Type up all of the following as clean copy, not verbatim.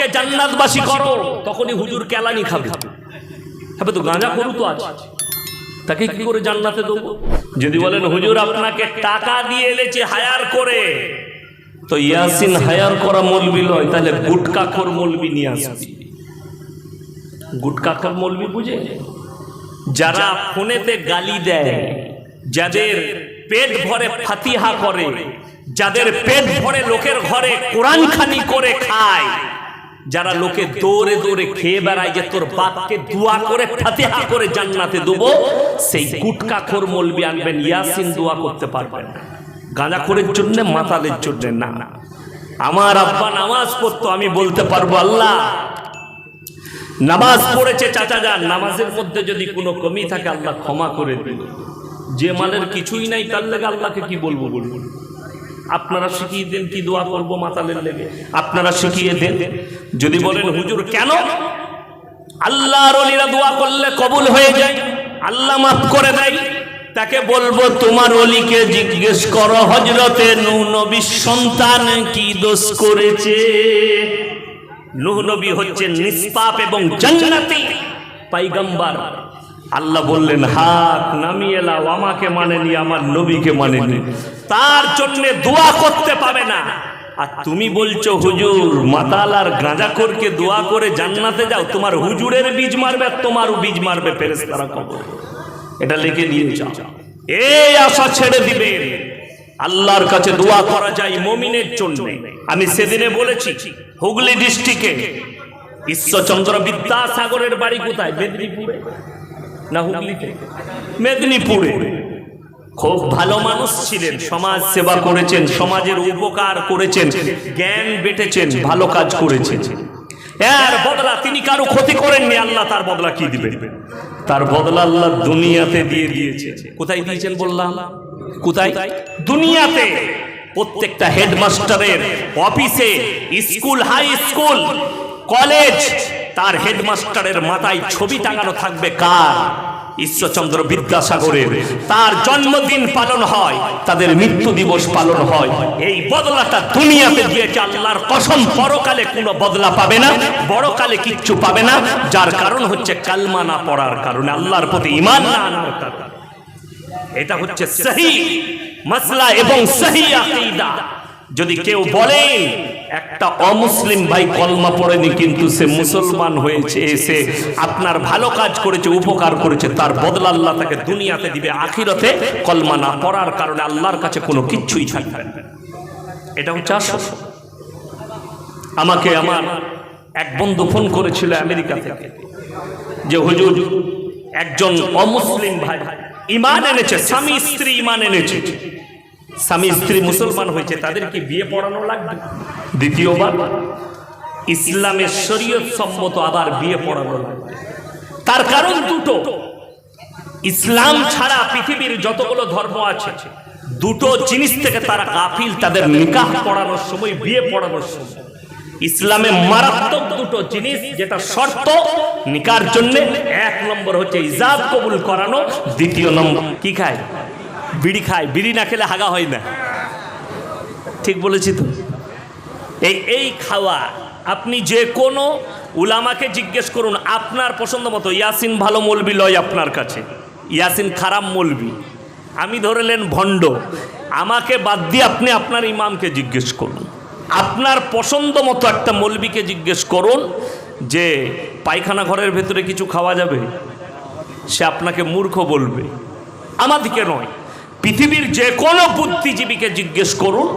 লোককে জান্নাতবাসী করো, তখনই হুজুর কেলানি খাবে। হবে তো গাঁজা করু তো আছে, তাকে কি করে জান্নাতে দেবো? যদি বলেন হুজুর আপনাকে টাকা দিয়ে এনেছে হায়ার করে, তো ইয়াসিন হায়ার করা মৌলবি নয়, তাহলে গুটকাখোর মৌলবি নিয়ে আসবি। গুটকাখোর মৌলবি বুঝে, যারা ফোনেতে গালি দেয়, যাদের পেট ভরে ফাতিহা করে, যাদের পেট ভরে লোকের ঘরে কোরআন খানি করে খায়, যারা লোকে দৌড়ে দৌড়ে খেয়ে বেড়ায় যে তোর বাপকে দোয়া করে ফাতিহা করে জান্নাতে দেবো, সেই গুটকাখোর মৌলবি আনবেন, ইয়াসিন দোয়া করতে পারবেন না। গাঁজাখোরের জন্য, মাতালের জন্য না। আমার আব্বা নামাজ পড়তো, আমি বলতে পারবো আল্লাহ নামাজ পড়েছে চাচা যান, নামাজের মধ্যে যদি কোনো কমি থাকে আল্লাহ ক্ষমা করে দিন। যে মানের কিছুই নাই তার লেগে আল্লাহকে কি বলবো বলুন? আপনারা শিখিয়ে দেন কি দোয়া করবো মাতালের লেগে, আপনারা শিখিয়ে দেন। যদি বলেন হুজুর কেন? আল্লাহর ওলিরা দোয়া করলে কবুল হয়ে যায়, আল্লাহ মাফ করে দেয়। তাকে বলবো তোমার ওলিকে জিজ্ঞেস করো হযরতে নূহ নবীর সন্তান কি দোষ করেছে। নূহ নবী হচ্ছে নিষ্পাপ এবং জান্নাতি পয়গম্বর। আল্লাহ বললেন হাত নামিয়ে লাও, আমাকে মানেনি, আমার নবীকে মানেনি, তার জন্য দোয়া করতে পাবে না। আর তুমি বলছো হুজুর মাতাল আর গাঁজাখোরকে দোয়া করে জান্নাতে যাও, তোমার হুজুরের বীজ মারবে আর তোমারও বীজ মারবে ফেরেশতারা কবরে। এটা লিখে নিয়ে যাও, এই আশা ছেড়ে দিবে। আল্লাহর কাছে দোয়া করা যায় মুমিনের জন্য। আমি সেদিনে বলেছি হুগলি ডিস্ট্রিক্টে ঈশ্বরচন্দ্র বিদ্যাসাগরের বাড়ি কোথায়? মেদিনীপুরে না হুগলিতে? মেদিনীপুরে। খুব ভালো মানুষ ছিলেন, সমাজ সেবা করেছেন, সমাজের উপকার করেছেন, জ্ঞান বেটেছেন, ভালো কাজ করেছেন। এর বদলা তিনি কারো ক্ষতি করেননি, আল্লাহ তার বদলা কি দিবেন? তার বদলা আল্লাহ দুনিয়াতে দিয়ে দিয়েছে। কোথায় দিয়েছেন বললাম? কোথায়? দুনিয়াতে। প্রত্যেকটা হেডমাস্টারের অফিসে, স্কুল, হাই স্কুল, কলেজ, তার হেডমাস্টারের মাথায় ছবি টাঙানো থাকবে কার? ঈশ্বরচন্দ্র বিদ্যাসাগরের। তার জন্মদিন পালন হয়, তাদের মৃত্যু দিবস পালন হয়। এই বদলাটা দুনিয়াতে দিয়েছে। আল্লাহর কসম পরকালে কোনো বদলা পাবে না, বড়কালে কিচ্ছু পাবে না। যার কারণ হচ্ছে কালমা না পড়ার কারণে, আল্লাহর প্রতি ঈমান না আনার কারণে। এটা হচ্ছে সহি মাসলা এবং সহি আকীদা। যদি কেউ বলেন একটা অমুসলিম ভাই কলমা পড়েনি কিন্তু সে মুসলমান হয়েছে, এসে আপনার ভালো কাজ করেছে, উপকার করেছে, তার বদলা আল্লাহ তাকে দুনিয়াতে দিবে, আখিরাতে কলমা না পড়ার কারণে আল্লাহর কাছে কোনো কিচ্ছুই থাকবে না। এটা হচ্ছে আসল। আমাকে আমার এক বন্ধু ফোন করেছিল আমেরিকা থেকে, যে হুজুর একজন অমুসলিম ভাই ঈমান এনেছে, স্বামী স্ত্রী ঈমান এনেছে, স্বামী স্ত্রী মুসলমান হয়েছে, তাদেরকে বিয়ে পড়ানো লাগবে দ্বিতীয়বার? ইসলামের শরীয়ত সম্মত আবার বিয়ে পড়ানো লাগবে। তার কারণ দুটো। ইসলাম ছাড়া পৃথিবীর যতগুলো ধর্ম আছে, দুটো জিনিস থেকে তারা গাফিল, তাদের নিকাহ পড়ানোর সময়, বিয়ে পড়ানোর সময়। ইসলামে মারাত্মক দুটো জিনিস যেটা শর্ত নিকার জন্য। এক নম্বর হচ্ছে ইজাব কবুল করানো, দ্বিতীয় নম্বর কি খায়? বিড়ি খায়। বিড়ি না খেলে হাগা হয় না। ঠিক বলেছি তো? এই খাওয়া। আপনি যে কোনো উলামাকে জিজ্ঞেস করুন, আপনার পছন্দ মতো। ইয়াসিন ভালো মৌলবি লয় আপনার কাছে, ইয়াসিন খারাপ মৌলবি। আমি ধরলেন ভণ্ড, আমাকে বাদ দিয়ে আপনি আপনার ইমামকে জিজ্ঞেস করুন, আপনার পছন্দ মতো একটা মৌলবিকে জিজ্ঞেস করুন যে পায়খানা ঘরের ভেতরে কিছু খাওয়া যাবে? সে আপনাকে মূর্খ বলবে, আমাদিকে নয়। পৃথিবীর যে কোনো বুদ্ধিজীবীকে জিজ্ঞেস করুন,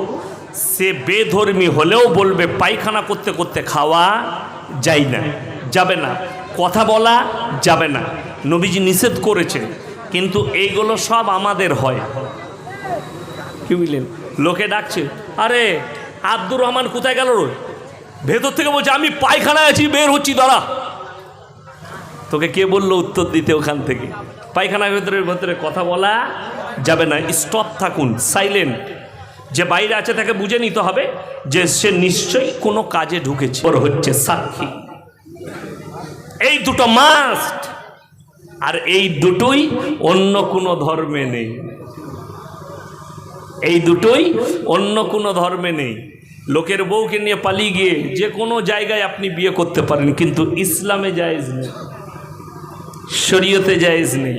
সে বেধর্মী হলেও বলবে পায়খানা করতে করতে খাওয়া যায় না, যাবে না, কথা বলা যাবে না, নবীজি নিষেধ করেছে। কিন্তু এইগুলো সব আমাদের হয়। কি বুঝলেন? লোকে ডাকছে, আরে আব্দুর রহমান কোথায় গেল? ভেতর থেকে বলছে আমি পায়খানায় আছি, বের হচ্ছি, দাঁড়া। তোকে কে বললো উত্তর দিতে ওখান থেকে? পায়খানার ভেতরে কথা বলা যাবে না, স্টপ থাকুন, সাইলেন্ট। যে বাইরে আছে তাকে বুঝে নিতে হবে যে সে নিশ্চয়ই কোনো কাজে ঢুকেছে। ওর হচ্ছে সাক্ষী। এই দুটো মাস্ট, আর এই দুটোই অন্য কোনো ধর্মে নেই। এই দুটোই অন্য কোনো ধর্মে নেই। লোকের বউকে নিয়ে পালিয়ে গিয়ে যে কোনো জায়গায় আপনি বিয়ে করতে পারেন, কিন্তু ইসলামে জায়েজ নেই, শরীয়তে জায়েজ নেই।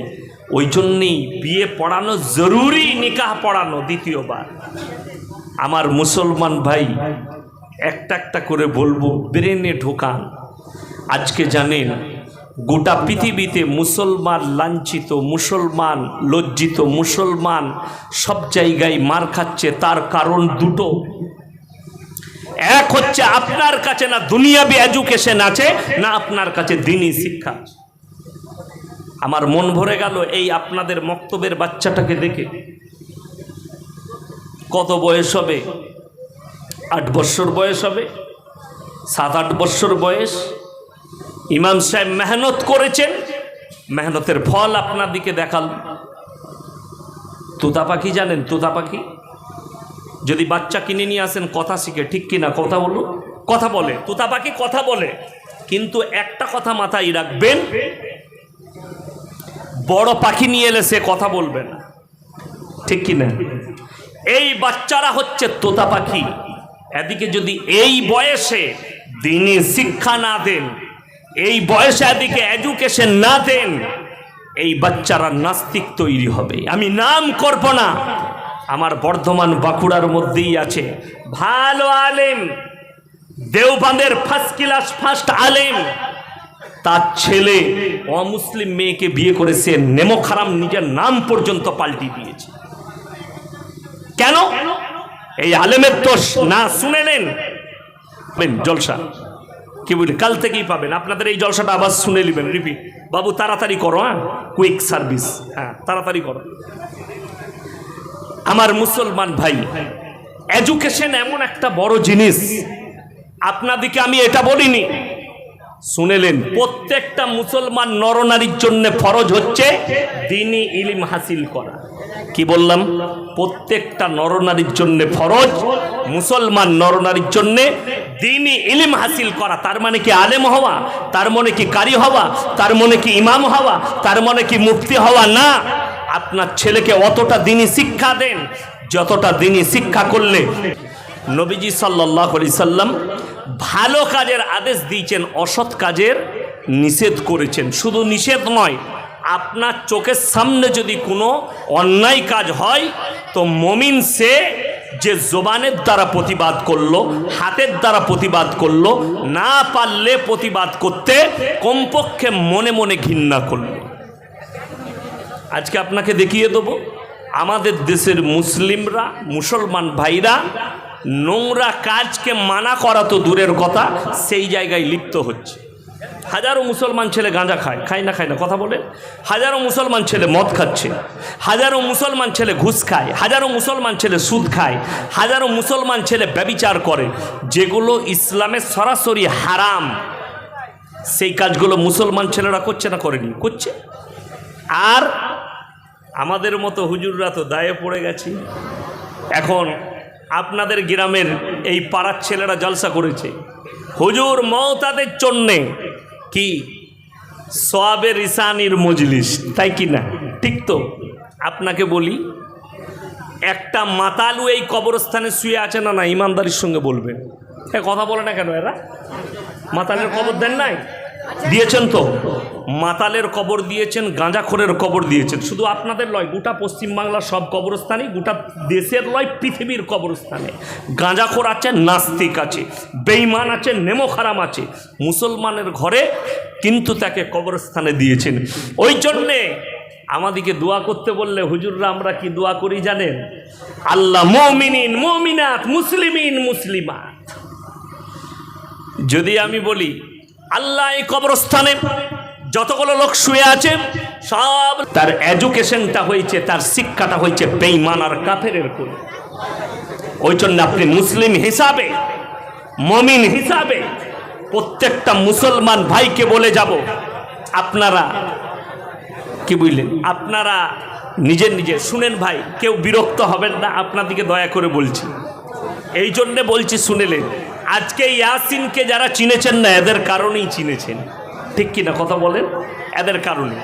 ওই জন্যেই বিয়ে পড়ানো জরুরি, নিকাহ পড়ানো দ্বিতীয়বার। আমার মুসলমান ভাই, একটা একটা করে বলবো, ব্রেনে ঢোকান। আজকে জানেন গোটা পৃথিবীতে মুসলমান লাঞ্ছিত, মুসলমান লজ্জিত, মুসলমান সব জায়গায় মার খাচ্ছে। তার কারণ দুটো। এক হচ্ছে আপনার কাছে না দুনিয়াবি এডুকেশন আছে, না আপনার কাছে দ্বীনি শিক্ষা। আমার মন ভরে গেল এই আপনাদের মক্তবের বাচ্চাটাকে দেখে। কত বয়স হবে? 8 বছর বয়স হবে, 7-8 বছর বয়স। ইমাম সাহেব মেহনত করেছেন, মেহনতের ফল আপনার দিকে দেখাল। তোতা পাখি জানেন? তোতা পাখি যদি বাচ্চা কিনে নিয়ে আসেন কথা শিখে, ঠিক কিনা? কথা বলুন। কথা বলে, তোতা পাখি কথা বলে, কিন্তু একটা কথা মাথায় রাখবেন, বড় পাখি নিয়ে এলে সে কথা বলবে না, ঠিক কিনা? এই বাচ্চারা হচ্ছে তোতা পাখি। এদিকে যদি এই বয়সে দ্বীনি শিক্ষা না দেন, এই বয়সে এদিকে এডুকেশন না দেন, এই বাচ্চারা নাস্তিক তৈরি হবে। আমি নাম করব না, আমার বর্ধমান বাঁকুড়ার মধ্যেই আছে ভালো আলেম, দেওবন্দের ফার্স্ট ক্লাস ফার্স্ট আলেম। তার ছেলে অমুসলিম মেয়েকে বিয়ে করেছে, নেমো খারাম নিজের নাম পর্যন্ত পাল্টি দিয়েছে। কেন? এই আলেমের দোষ না শুনেলেন? জলসা কি বলি, কাল থেকেই পাবেন আপনাদের এই জলসাটা আবার শুনে নেবেন, রিপিট। বাবু তাড়াতাড়ি করো, হ্যাঁ, কুইক সার্ভিস, হ্যাঁ তাড়াতাড়ি করো। আমার মুসলমান ভাই, এডুকেশন এমন একটা বড় জিনিস। আপনাদিকে আমি এটা বলিনি, শুনেলেন? প্রত্যেকটা মুসলমান নরনারীর জন্য ফরজ হচ্ছে দ্বীনি ইলম হাসিল করা। কি বললাম? প্রত্যেকটা নরনারীর জন্য ফরজ, মুসলমান নরনারীর জন্য দ্বীনি ইলম হাসিল করা। তার মানে কি আলেম হওয়া? তার মানে কি কারি হওয়া? তার মানে কি ইমাম হওয়া? তার মানে কি মুফতি হওয়া? না। আপনার ছেলেকে অতটা দ্বীনি শিক্ষা দেন যতটা দ্বীনি শিক্ষা করলে নবীজি সাল্লাল্লাহু আলাইহি সাল্লাম ভালো কাজের আদেশ দিয়েছেন, অসৎ কাজের নিষেধ করেছেন। শুধু নিষেধ নয়, আপনার চোখের সামনে যদি কোনো অন্যায় কাজ হয় তো মুমিন সে যে জবানের দ্বারা প্রতিবাদ করলো, হাতের দ্বারা প্রতিবাদ করলো, না পারলে প্রতিবাদ করতে কমপক্ষে মনে মনে ঘৃণা করলো। আজকে আপনাকে দেখিয়ে দেবো আমাদের দেশের মুসলিমরা, মুসলমান ভাইরা নোংরা কাজকে মানা করা তো দূরের কথা, সেই জায়গায় লিপ্ত হচ্ছে। হাজারো মুসলমান ছেলে গাঁজা খায়, খায় না খায় না কথা বলে? হাজারো মুসলমান ছেলে মদ খাচ্ছে, হাজারো মুসলমান ছেলে ঘুষ খায়, হাজারো মুসলমান ছেলে সুদ খায়, হাজারো মুসলমান ছেলে ব্যভিচার করে, যেগুলো ইসলামে সরাসরি হারাম। সেই কাজগুলো মুসলমান ছেলেরা করছে না করেনি? করছে। আর আমাদের মতো হুজুররা তো দায়ে পড়ে গেছে। এখন আপনাদের গ্রামের এই পাড়ার ছেলেরা জলসা করেছে, হুজুর মওতাদের জন্যে কি সওয়াবের ইসানির মজলিস, তাই কি না? ঠিক তো? আপনাকে বলি, একটা মাতালু এই কবরস্থানে শুয়ে আছে না? না, ইমানদারির সঙ্গে বলবেন। কথা বলে না কেন এরা? মাতালের কবর দেন নাই? দিয়েছেন তো। মাতালের কবর দিয়েছেন, গাঁজাখোরের কবর দিয়েছেন। শুধু আপনাদের নয়, গোটা পশ্চিমবাংলার সব কবরস্থানে, গোটা দেশের নয় পৃথিবীর কবরস্থানে গাঁজাখোর আছে, নাস্তিক আছে, বেঈমান আছে, নেমো খারাম আছে। মুসলমানের ঘরে কিন্তু তাকে কবরস্থানে দিয়েছেন। ওই জন্যে আমাদিকে দোয়া করতে বললে হুজুররা আমরা কি দোয়া করি জানেন? আল্লাহ মুমিনিন মুমিনাত মুসলিমিন মুসলিমাত। যদি আমি বলি আল্লাহ এই কবরস্থানে যতগুলো লোক শুয়ে আছে সব তার এডুকেশনটা হয়েছে, তার শিক্ষাটা হয়েছে বেঈমান আর কাফেরের কোলে। ওই জন্য আপনি মুসলিম হিসাবে, মুমিন হিসাবে প্রত্যেকটা মুসলমান ভাইকে বলে যাব, আপনারা কি বুঝলেন? আপনারা নিজের নিজের শুনেন ভাই, কেউ বিরক্ত হবেন না, আপনাদেরকে দয়া করে বলছি। এই জন্যে বলছি শুনেলেন। আজকে ইয়াসিনকে যারা চিনেছেন না, এদের কারণেই চিনেছেন, ঠিক কিনা কথা বলেন? এদের কারণে।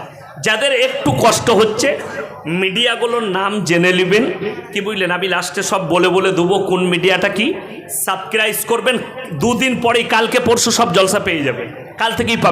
যাদের একটু কষ্ট হচ্ছে মিডিয়াগুলোর নাম জেনে নেবেন, কি বুঝলেন? আমি লাস্টে সব বলে বলে দেবো কোন মিডিয়াটা কি। সাবস্ক্রাইব করবেন, দুদিন পরেই কালকে পরশু সব জলসা পেয়ে যাবেন, কাল থেকেই পাবেন।